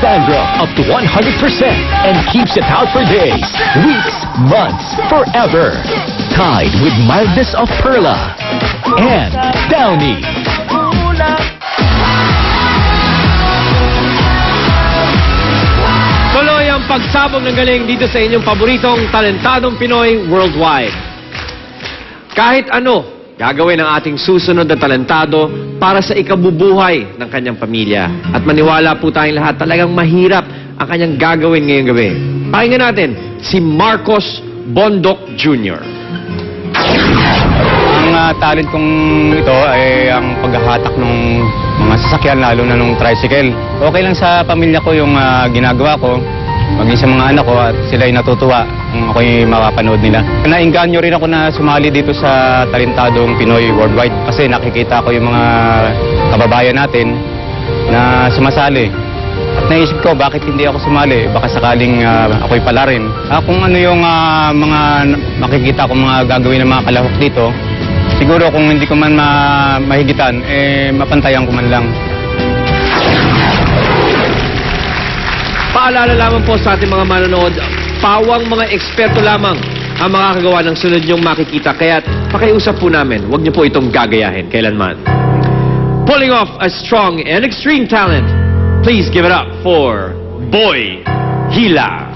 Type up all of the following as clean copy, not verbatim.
dandruff up to 100% and keeps it out for days, weeks, months, forever. Tide with mildness of Perla and Downy. Tuloy ang pagsabog ng galing dito sa inyong paboritong talentadong Pinoy worldwide. Kahit ano, gagawin ng ating susunod na talentado para sa ikabubuhay ng kanyang pamilya. At maniwala po tayong lahat, talagang mahirap ang kanyang gagawin ngayong gabi. Pakinggan natin si Marcos Bondoc Jr. Ang talent kong ito ay ang paghahatak ng mga sasakyan, lalo na nung tricycle. Okay lang sa pamilya ko yung ginagawa ko, maging sa mga anak ko, at sila ay natutuwa kung ako'y makapanood nila. Nainganyo rin ako na sumali dito sa talentadong Pinoy worldwide kasi nakikita ko yung mga kababayan natin na sumasali. At naisip ko, bakit hindi ako sumali? Baka sakaling ako'y pala rin. Kung ano yung mga makikita ko mga gagawin ng mga kalahok dito, siguro kung hindi ko man mahigitan, mapantayan ko man lang. Paalala lamang po sa ating mga manonood, pawang mga eksperto lamang ang makakagawa ng sunod niyong makikita. Kaya't pakiusap po namin, huwag niyo po itong gagayahin kailanman. Pulling off a strong and extreme talent, please give it up for Boy Hila.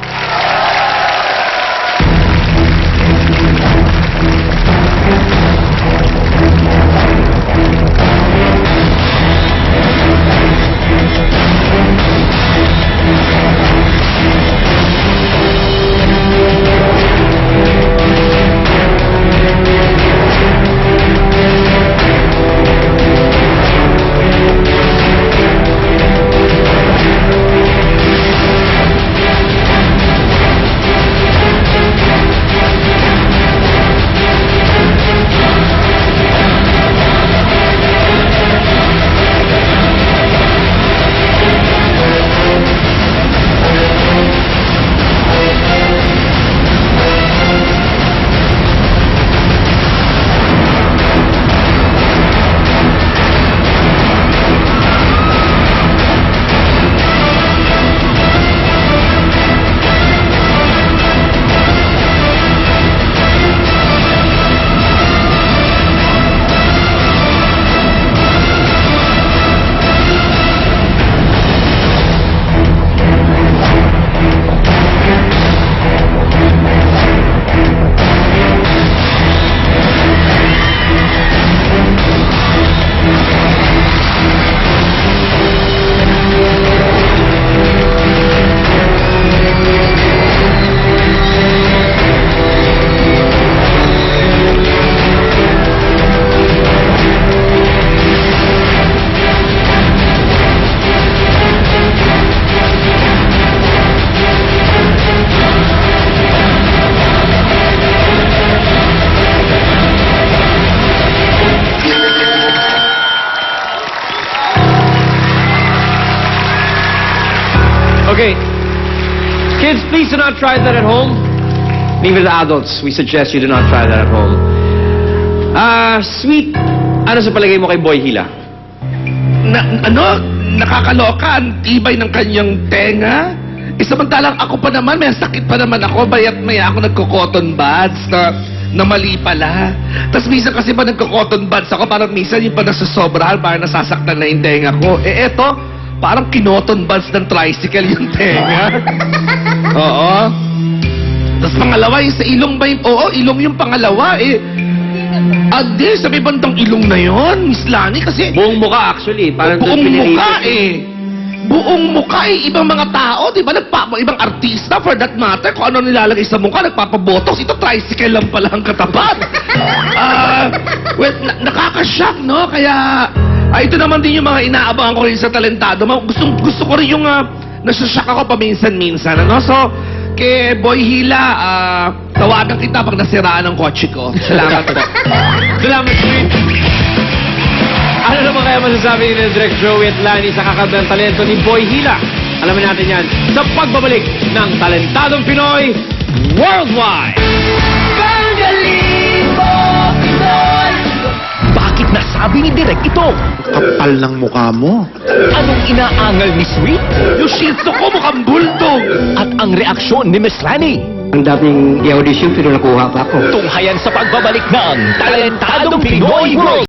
Okay. Kids, please do not try that at home. Even the adults, we suggest you do not try that at home. Sweet, ano sa palagay mo kay Boy Hila? Nakakaloka, ang tibay ng kanyang tenga. Samantalang ako pa naman, may sakit pa naman ako, bayat maya ako nagko-cotton buds na mali pala. Tapos minsan kasi pa nagko-cotton buds ako, parang minsan yung pa nasasobrahan, parang nasasaktan na yung tenga ko. Eto, parang kinoton buds ng tricycle yung tenga. Oo. Tapos pangalawa, yung sa ilong ba yung... Oo, ilong yung pangalawa, Ade, sa may bandang ilong na yon, Miss Lani, kasi... Buong muka actually. Parang buong muka buong mukha ibang mga tao, di ba? Ibang artista, for that matter, kung ano nilalagay sa mukha, nagpapabotox. Ito, tricycle lang pala ang katapat. Nakakashock, no? Kaya, ito naman din yung mga inaabangan ko rin sa talentado. Gusto ko rin yung nasushock ako paminsan-minsan, ano? So, kay Boy Hila, tawagan kita pag nasiraan ang kotse ko. Salamat po. Salamat, Sweet. Ano naman kaya masasabi ni Direk Joey at Lani sa kakabang talento ni Boy Hila? Alamin natin yan sa pagbabalik ng Talentadong Pinoy Worldwide! Bakit nasa sabi ni Direk ito? Kapal ng mukha mo. Anong inaangal ni Sweet? Yung shih tzu ko mukhang bulldog. At ang reaksyon ni Miss Lani? Ang daming i-audition pero nakuha pa ako. Tunghayan sa pagbabalik ng Talentadong Pinoy Worldwide!